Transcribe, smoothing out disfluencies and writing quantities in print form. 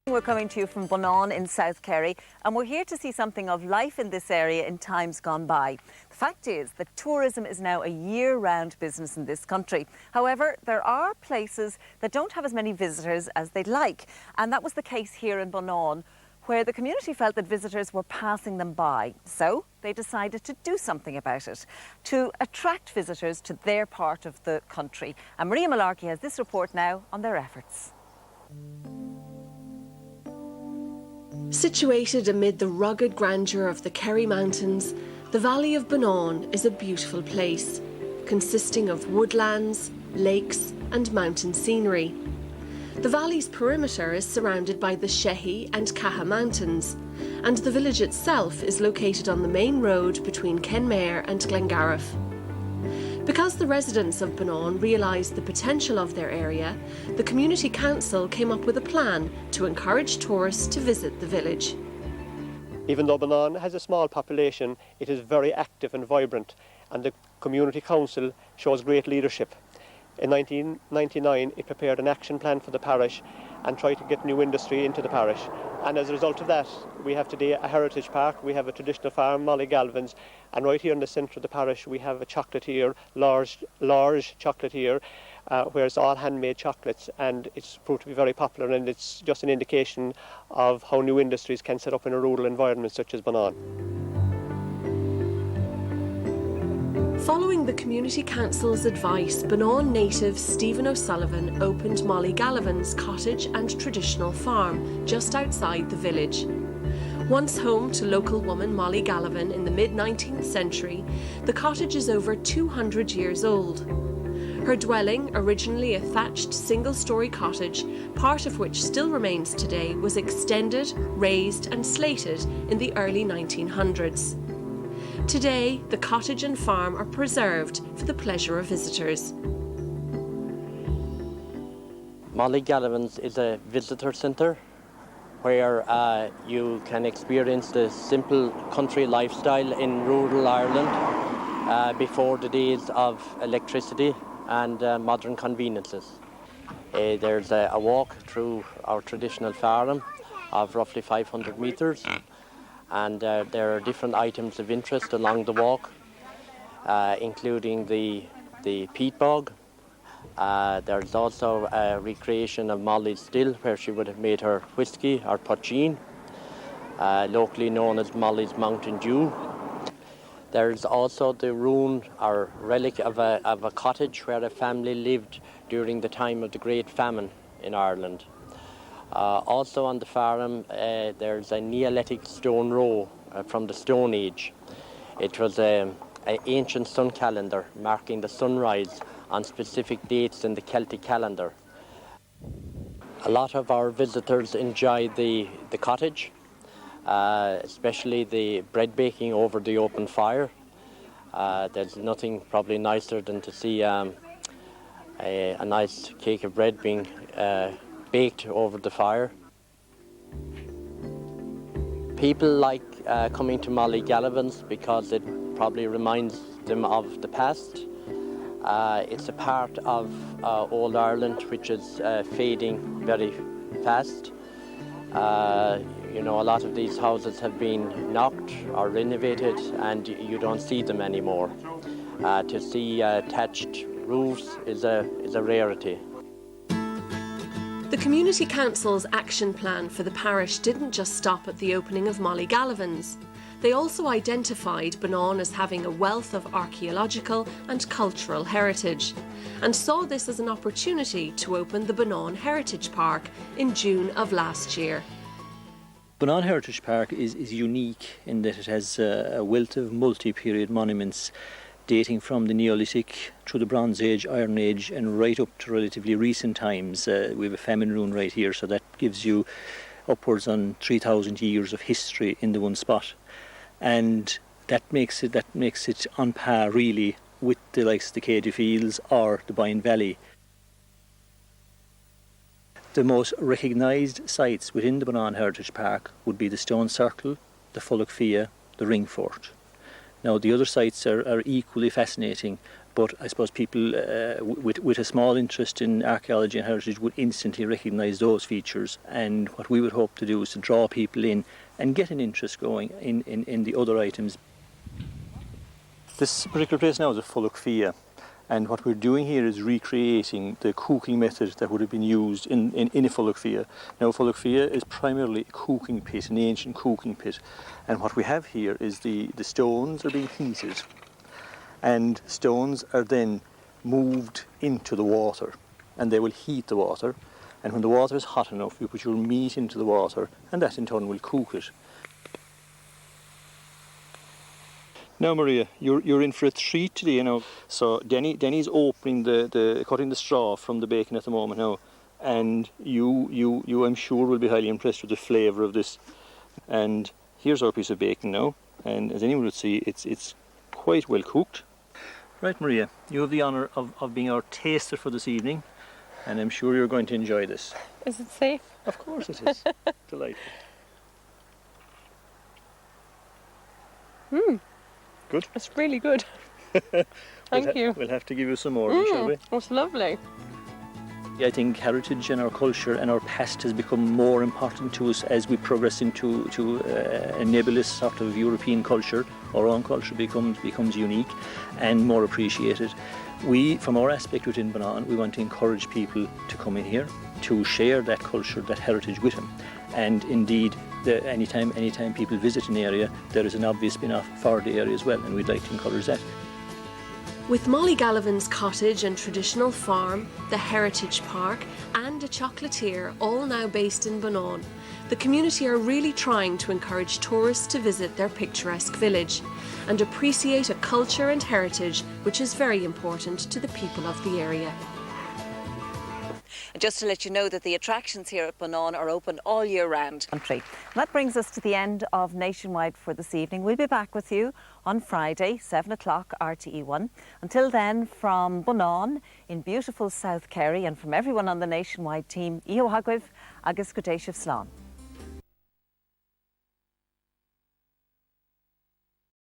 We're coming to you from Bonane in South Kerry, and we're here to see something of life in this area in times gone by. The fact is that tourism is now a year-round business in this country. However, there are places that don't have as many visitors as they'd like, and that was the case here in Bonane, where the community felt that visitors were passing them by. So they decided to do something about it, to attract visitors to their part of the country. And Maria Malarkey has this report now on their efforts. Situated amid the rugged grandeur of the Kerry Mountains, the Valley of Bonane is a beautiful place, consisting of woodlands, lakes and mountain scenery. The valley's perimeter is surrounded by the Shehy and Caha Mountains, and the village itself is located on the main road between Kenmare and Glengariff. Because the residents of Bonane realised the potential of their area, the Community Council came up with a plan to encourage tourists to visit the village. Even though Bonane has a small population, it is very active and vibrant, and the Community Council shows great leadership. In 1999, it prepared an action plan for the parish and tried to get new industry into the parish. And as a result of that, we have today a heritage park, we have a traditional farm, Molly Galvin's, and right here in the centre of the parish we have a chocolatier, large chocolatier, where it's all handmade chocolates, and it's proved to be very popular, and it's just an indication of how new industries can set up in a rural environment such as Bonane. Following the Community Council's advice, Bonane native Stephen O'Sullivan opened Molly Gallivan's cottage and traditional farm just outside the village. Once home to local woman Molly Gallivan in the mid-19th century, the cottage is over 200 years old. Her dwelling, originally a thatched single-storey cottage, part of which still remains today, was extended, raised and slated in the early 1900s. Today, the cottage and farm are preserved for the pleasure of visitors. Molly Gallivan's is a visitor centre where you can experience the simple country lifestyle in rural Ireland before the days of electricity and modern conveniences. There's a walk through our traditional farm of roughly 500 metres. And there are different items of interest along the walk, including the peat bog. There's also a recreation of Molly's Still, where she would have made her whisky or poteen, locally known as Molly's Mountain Dew. There's also the ruin or relic of a cottage where a family lived during the time of the Great Famine in Ireland. Also on the farm, there's a Neolithic stone row from the Stone Age. It was an ancient sun calendar marking the sunrise on specific dates in the Celtic calendar. A lot of our visitors enjoy the cottage, especially the bread baking over the open fire. There's nothing probably nicer than to see a nice cake of bread being baked over the fire. People like coming to Molly Gallivan's because it probably reminds them of the past. It's a part of old Ireland which is fading very fast. You know, a lot of these houses have been knocked or renovated and you don't see them anymore. To see thatched roofs is a rarity. The Community Council's action plan for the parish didn't just stop at the opening of Molly Gallivan's. They also identified Bonane as having a wealth of archaeological and cultural heritage, and saw this as an opportunity to open the Bonane Heritage Park in June of last year. Bonane Heritage Park is unique in that it has a wealth of multi-period monuments dating from the Neolithic through the Bronze Age, Iron Age and right up to relatively recent times. We have a famine ruin right here, so that gives you upwards on 3,000 years of history in the one spot. And that makes it on par really with the likes of the Cady Fields or the Boyne Valley. The most recognised sites within the Bonane Heritage Park would be the Stone Circle, the Fulloch Fia, the Ring Fort. Now, the other sites are equally fascinating, but I suppose people with a small interest in archaeology and heritage would instantly recognise those features. And what we would hope to do is to draw people in and get an interest going in the other items. This particular place now is a Fulloch Fia, and what we're doing here is recreating the cooking method that would have been used in a Fulloch Fia. Now, Fulloch Fia is primarily a cooking pit, an ancient cooking pit, and what we have here is the stones are being heated, and stones are then moved into the water, and they will heat the water, and when the water is hot enough, you put your meat into the water, and that in turn will cook it. Now, Maria, you're in for a treat today, you know. So Denny's opening cutting the straw from the bacon at the moment now, and you I'm sure will be highly impressed with the flavour of this. And here's our piece of bacon now, and as anyone would see, it's quite well cooked. Right, Maria, you have the honour of being our taster for this evening, and I'm sure you're going to enjoy this. Is it safe? Of course it is. Delightful. Good? It's really good. Thank you. We'll have to give you some more, shall we? It's lovely. I think heritage and our culture and our past has become more important to us as we progress into a nebulous sort of European culture. Our own culture becomes unique and more appreciated. We, from our aspect within Bonane, we want to encourage people to come in here, to share that culture, that heritage with them. And indeed, anytime people visit an area, there is an obvious spin-off for the area as well, and we'd like to encourage that. With Molly Gallivan's cottage and traditional farm, the heritage park and a chocolatier all now based in Bonane, the community are really trying to encourage tourists to visit their picturesque village and appreciate a culture and heritage which is very important to the people of the area. And just to let you know that the attractions here at Bonane are open all year round. And that brings us to the end of Nationwide for this evening. We'll be back with you on Friday, 7 o'clock, RTE1. Until then, from Bonane in beautiful South Kerry and from everyone on the Nationwide team, Iho Hagwiv, agus Gudéisih Slán.